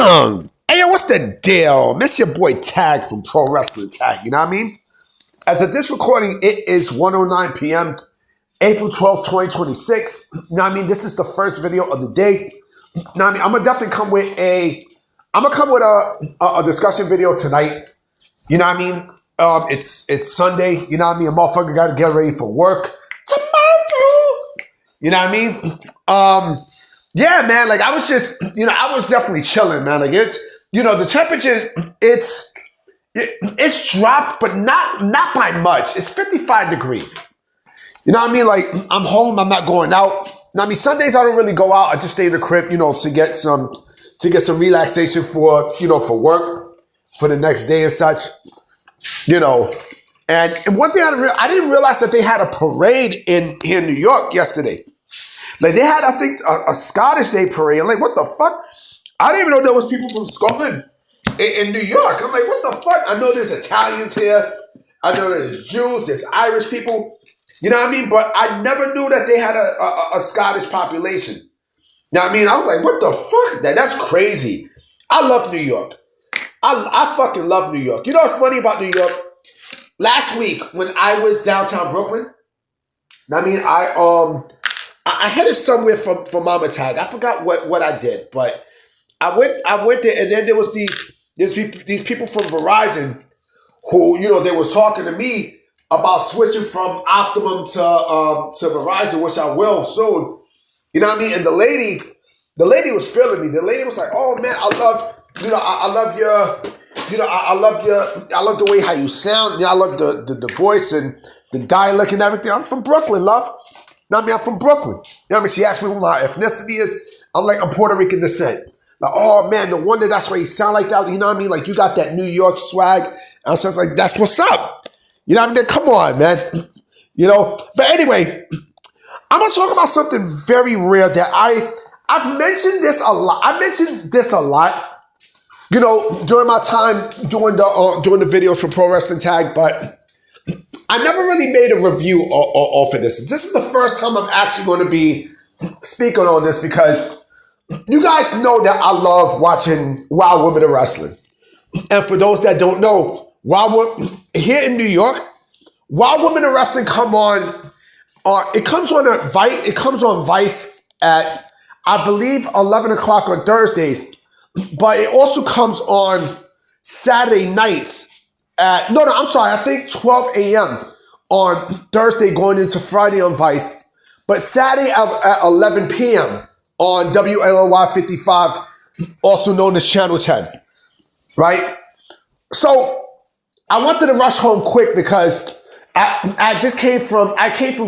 Hey, yo, what's the deal? Miss your boy Tag from Pro Wrestling Tag, you know what I mean? As of this recording, it is 1:09 p.m., April 12th, 2026. You know what I mean? This is the first video of the day. You know what I mean? I'm gonna definitely come with a discussion video tonight. You know what I mean? It's Sunday, you know what I mean? A motherfucker gotta get ready for work tomorrow. You know what I mean? Yeah, man, like I was definitely chilling, man. Like the temperature, it's dropped, but not by much. It's 55 degrees. You know what I mean? Like I'm home, I'm not going out. Now, I mean, Sundays I don't really go out. I just stay in the crib, to get some relaxation for work for the next day and such. And one thing I didn't realize that they had a parade in New York yesterday. Like they had, I think, a Scottish Day parade. I'm like, what the fuck? I didn't even know there was people from Scotland in New York. I'm like, what the fuck? I know there's Italians here. I know there's Jews. There's Irish people. You know what I mean? But I never knew that they had a Scottish population. You know what I mean? I was like, what the fuck? That's crazy. I love New York. I fucking love New York. You know what's funny about New York? Last week when I was downtown Brooklyn, I mean, I headed somewhere for Mama Tag. I forgot what I did, but I went there, and then there was these people from Verizon who, they was talking to me about switching from Optimum to Verizon, which I will soon. You know what I mean? And the lady was feeling me. The lady was like, "Oh man, I love the way how you sound. Yeah, I love the voice and the dialect and everything. I'm from Brooklyn, love. I mean, I'm from Brooklyn. You know what I mean? She asked me what my ethnicity is. I'm like, I'm Puerto Rican descent. Like, oh man, no wonder that's why you sound like that. You know what I mean? Like you got that New York swag. And I was like, that's what's up. You know what I mean? Come on, man. But anyway, I'm gonna talk about something very rare that I've mentioned this a lot. I mentioned this a lot, during my time doing the videos for Pro Wrestling Tag, but I never really made a review off of this. This is the first time I'm actually going to be speaking on this because you guys know that I love watching Wild Women of Wrestling. And for those that don't know, here in New York, Wild Women of Wrestling come on. It comes on Vice at, I believe, 11 o'clock on Thursdays. But it also comes on Saturday nights I think 12 a.m. on Thursday going into Friday on Vice. But Saturday at 11 p.m. on WLOY 55, also known as Channel 10. Right? So I wanted to rush home quick because I came from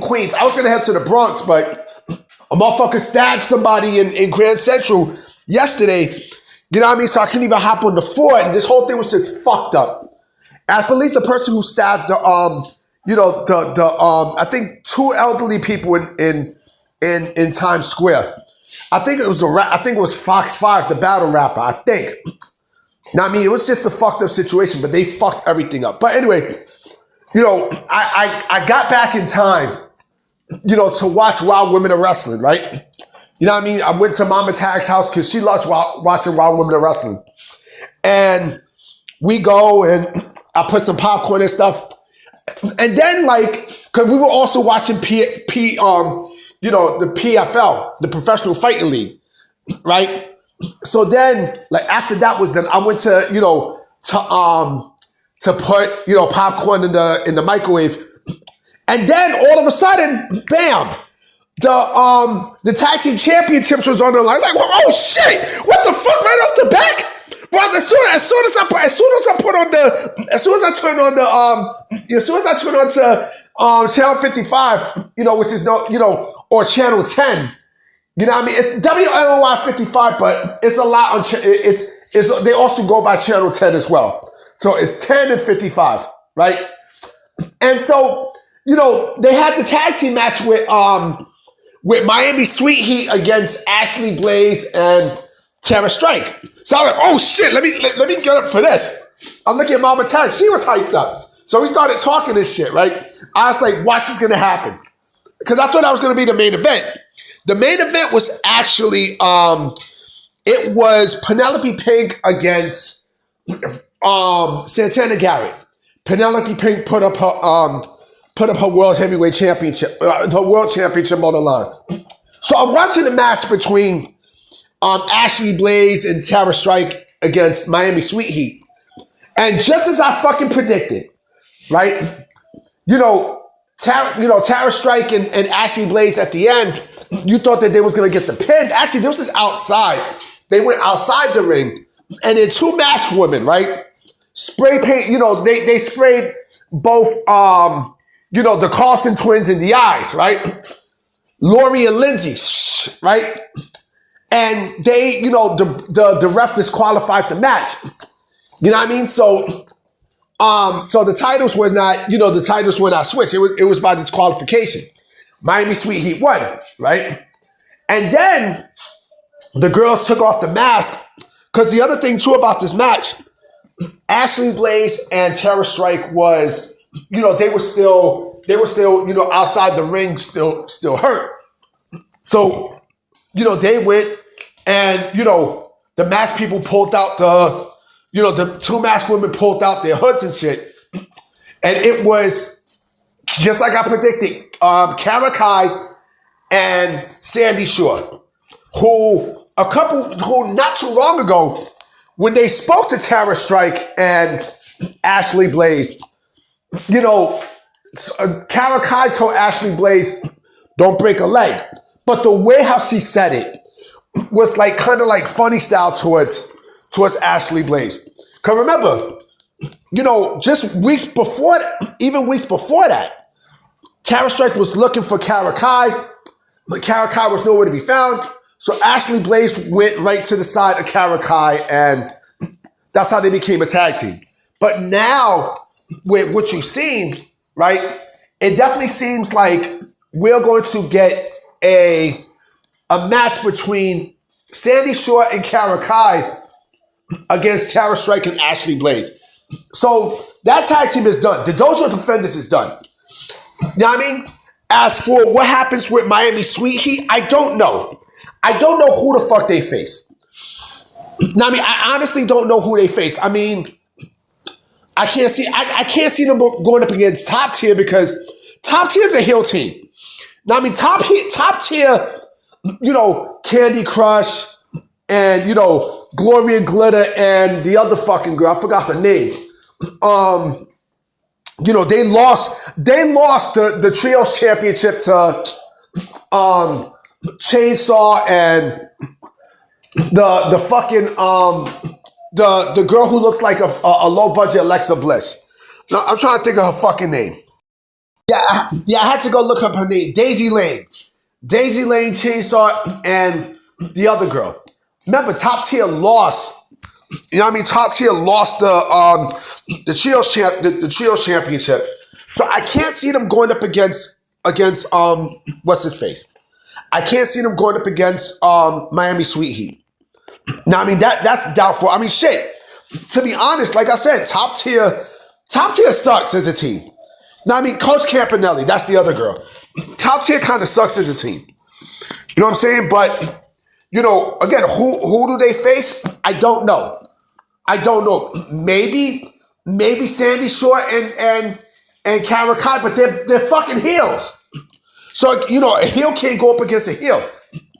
Queens. I was going to head to the Bronx, but a motherfucker stabbed somebody in Grand Central yesterday. You know what I mean? So I couldn't even hop on the fort, and this whole thing was just fucked up. And I believe the person who stabbed I think two elderly people in Times Square. I think it was Fox 5, the battle rapper, I think. Now, I mean, it was just a fucked up situation, but they fucked everything up. But anyway, I got back in time, to watch Wild Women of Wrestling, right? You know what I mean? I went to Mama Tag's house because she loves watching Wild Women of Wrestling. And we go and I put some popcorn and stuff. And then because we were also watching the PFL, the Professional Fighting League, right? So then, after that was done, I went to put, popcorn in the microwave. And then all of a sudden, bam, the tag team championships was on the line. Like, oh shit, what the fuck, right off the back? Well, as soon as I turn on to Channel 55, which is or Channel 10, you know what I mean? It's WLOY 55, but it's a lot on they also go by Channel 10 as well. So it's 10 and 55, right? And so, they had the tag team match with Miami Sweet Heat against Ashley Blaze and Tara Strike. So I was like, oh shit, let me get up for this. I'm looking at Mama Tag. She was hyped up. So we started talking this shit, right? I was like, watch what's going to happen. Because I thought that was going to be the main event. The main event was actually it was Penelope Pink against Santana Garrett. Penelope Pink put up her world heavyweight championship, her world championship on the line. So I'm watching the match between Ashley Blaze and Tara Strike against Miami Sweet Heat, and just as I fucking predicted, right? Tara Strike and Ashley Blaze at the end, you thought that they was gonna get the pin. Actually, this was outside. They went outside the ring, and then two masked women, right? Spray paint, they sprayed both, the Carlson twins in the eyes, right? Lori and Lindsay, right? And they, the ref disqualified the match. You know what I mean? So the titles were not, the titles were not switched. It was by disqualification. Miami Sweet Heat won, right? And then the girls took off the mask, because the other thing too about this match, Ashley Blaze and Tara Strike was, they were still, outside the ring, still hurt. So, they went and, the masked people pulled out the two masked women pulled out their hoods and shit. And it was just like I predicted, Kara Kai and Sandy Shore, who not too long ago, when they spoke to Tara Strike and Ashley Blaze, Kara Kai told Ashley Blaze, don't break a leg. But the way how she said it was like kind of like funny style towards Ashley Blaze. Because remember, just weeks before that, Tara Strike was looking for Kara Kai, but Kara Kai was nowhere to be found. So Ashley Blaze went right to the side of Kara Kai, and that's how they became a tag team. But now, with what you've seen, right, it definitely seems like we're going to get a match between Sandy Shore and Kara Kai against Tara Strike and Ashley Blaze. So that tag team is done. The Dojo Defenders is done. You know what I mean? As for what happens with Miami Sweet Heat, I don't know. I don't know who the fuck they face. Now, I honestly don't know who they face. I can't see them going up against Top Tier, because Top Tier is a heel team. Now, top tier, Candy Crush and, Gloria Glitter and the other fucking girl, I forgot her name. They lost the Trios Championship to Chainsaw and the fucking the girl who looks like a low budget Alexa Bliss. Now, I'm trying to think of her fucking name. Yeah, I had to go look up her name. Daisy Lane, Chainsaw, and the other girl. Remember, Top Tier lost. Top Tier lost the Trios Championship. So I can't see them going up against what's his face. I can't see them going up against Miami Sweet Heat. Now, that's doubtful. Shit. To be honest, like I said, Top Tier sucks as a team. Now, Coach Campanelli, that's the other girl. Top Tier kind of sucks as a team. You know what I'm saying? But, again, who do they face? I don't know. Maybe Sandy Shore and Kara Kai, but they're fucking heels. So, a heel can't go up against a heel.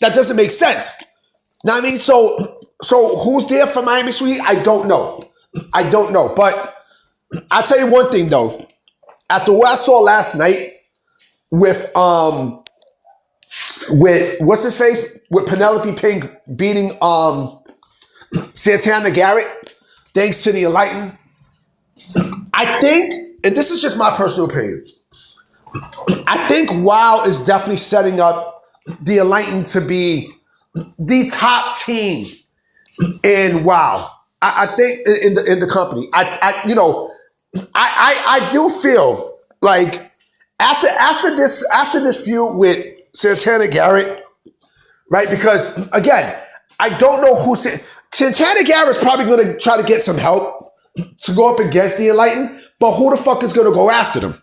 That doesn't make sense. Now, so who's there for Miami Sweet? I don't know. But I'll tell you one thing, though. After what I saw last night with what's his face? With Penelope Pink beating Santana Garrett, thanks to the Enlightened, I think, and this is just my personal opinion, I think WoW is definitely setting up the Enlightened to be the top team in WoW. I think in the company. I do feel like after this feud with Santana Garrett, right? Because again, I don't know who Santana Garrett's probably going to try to get some help to go up against the Enlightened, but who the fuck is going to go after them?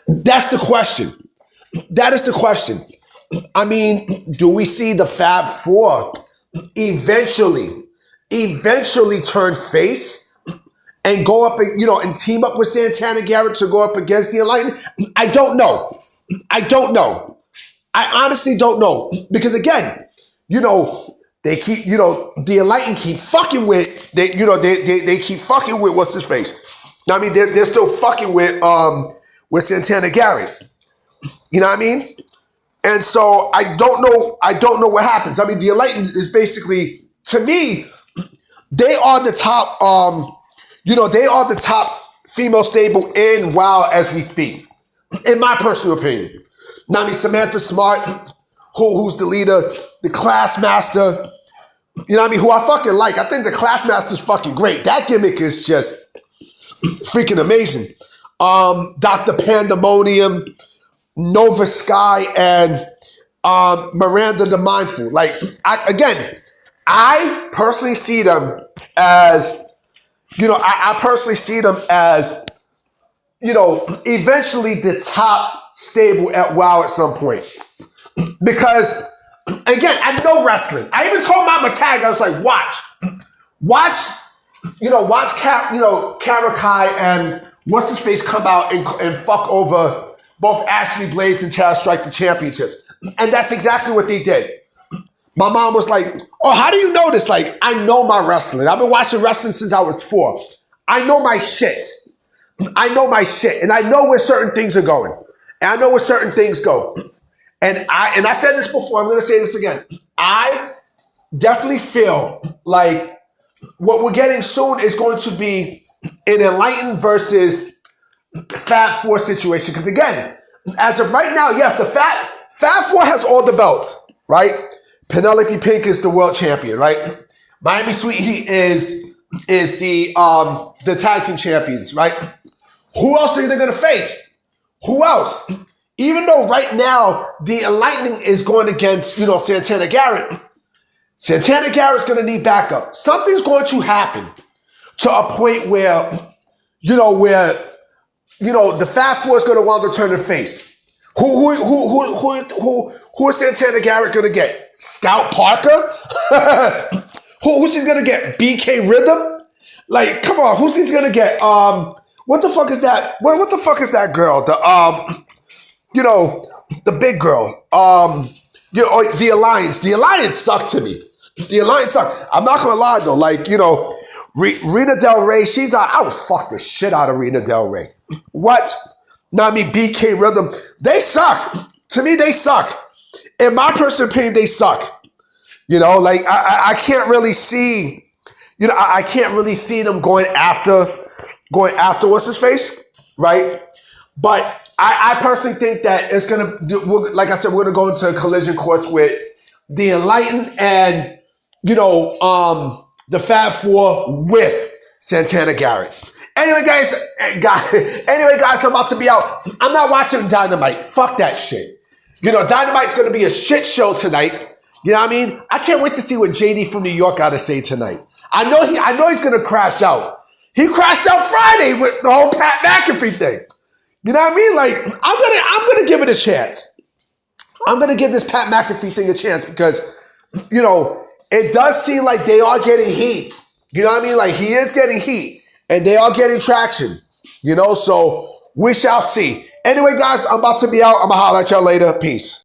That's the question. That is the question. Do we see the Fab Four eventually turn face and go up and, and team up with Santana Garrett to go up against the Enlightened? I don't know. I honestly don't know. Because again, they keep, the Enlightened keep fucking with, they keep fucking with what's his face. I mean, they're still fucking with Santana Garrett. You know what I mean? And so I don't know what happens. I mean, the Enlightened is basically, to me, they are the top, they are the top female stable in WoW as we speak, in my personal opinion. Now, I mean, Samantha Smart, who's the leader, the Classmaster, you know what I mean, who I fucking like. I think the Classmaster's fucking great. That gimmick is just freaking amazing. Dr. Pam Demonium, Nova Sky, and Miranda the Mindful. Like, I personally see them as, I personally see them as, eventually the top stable at WoW at some point. Because, again, I know wrestling. I even told Mama Tag, I was like, watch, Karakai and what's his face come out and fuck over both Ashley Blaze and Tara Strike the championships. And that's exactly what they did. My mom was like, oh, how do you know this? Like, I know my wrestling. I've been watching wrestling since I was 4. I know my shit. And I know where certain things are going. And I know where certain things go. And I said this before, I'm going to say this again. I definitely feel like what we're getting soon is going to be an Enlightened versus Fab Four situation. Because again, as of right now, yes, the Fab Four has all the belts, right? Penelope Pink is the world champion, right? Miami Sweet Heat is the tag team champions, right? Who else are they going to face? Who else? Even though right now the Enlightening is going against, Santana Garrett. Santana Garrett's going to need backup. Something's going to happen to a point where, the Fab Four is going to want to turn their face. Who is Santana Garrett going to get? Scout Parker? Who's he going to get? BK Rhythm? Like, come on, who's he going to get? What the fuck is that? What the fuck is that girl? The big girl. The Alliance. The Alliance sucked to me. The Alliance sucked. I'm not gonna lie though. Like, Rena Del Rey, I would fuck the shit out of Rena Del Rey. What? Now, I mean, BK Rhythm. They suck. To me, they suck. In my personal opinion, they suck. I can't really see, I can't really see them going after what's his face, right? But I personally think that it's gonna do, like I said, we're gonna go into a collision course with the Enlightened and the Fab Four with Santana Garrett. Anyway, guys, I'm about to be out. I'm not watching Dynamite. Fuck that shit. Dynamite's gonna be a shit show tonight. You know what I mean? I can't wait to see what JD from New York got to say tonight. I know he's gonna crash out. He crashed out Friday with the whole Pat McAfee thing. You know what I mean? Like, I'm gonna give it a chance. I'm gonna give this Pat McAfee thing a chance because, it does seem like they are getting heat. You know what I mean? Like, he is getting heat and they are getting traction. So we shall see. Anyway, guys, I'm about to be out. I'm gonna holler at y'all later. Peace.